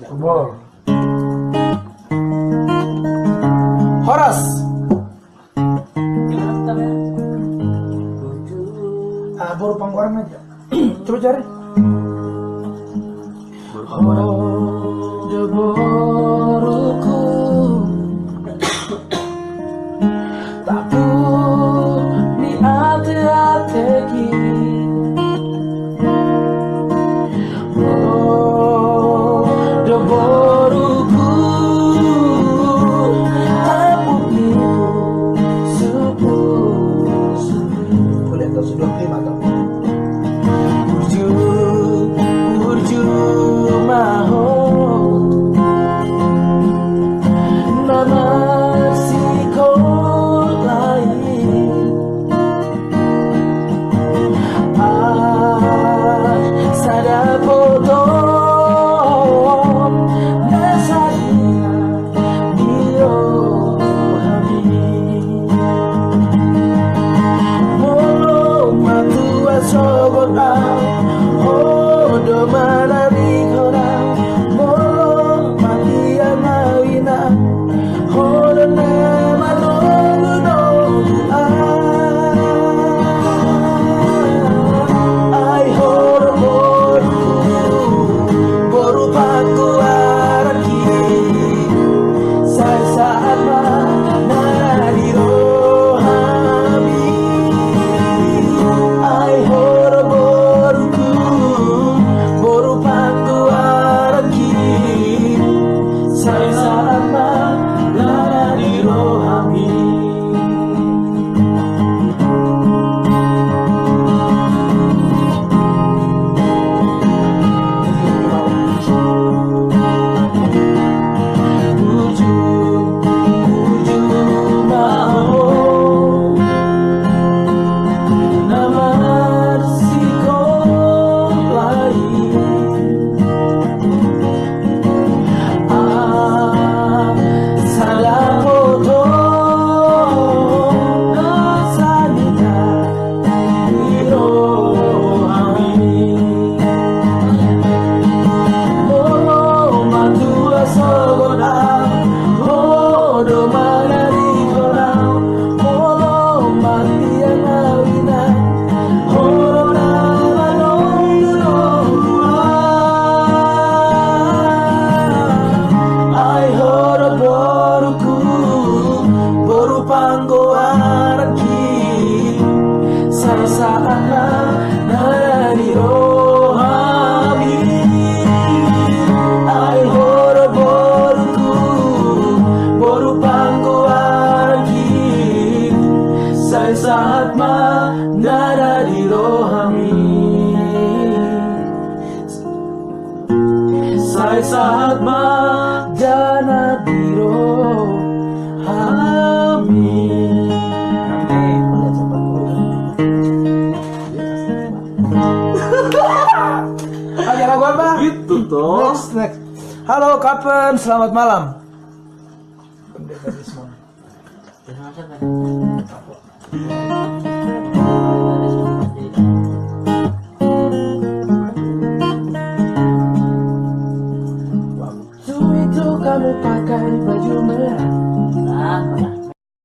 Bor. Horas. Baru panggoran aja. Coba cari. Boruku tak puni ate-ateki. Boruku tak puni supu-supu. Boleh atau sudah prima atau Burju mahot nama si lain sada foto nasadia dio molo matua sogot do marari korang molo mati amawina holo na malongu no ai holo boru paku araki saya saat menari rohami ai holo boruku boru pantu araki saya sama lara di rohami Burju mau nama risiko lain salah foto nasalita dirohami molo matua sogoda hodo manari korang molo mati yang awina horo nama nonggulo ai horo boruku boru panggo araki saya saatnya nari rohami ai horo boruku boru panggo araki saya saat nari rohami saya saat dana diro hami. Ada lagu apa? Itu toh. Next. Halo, kapan? Selamat malam. Pendeta Desmond.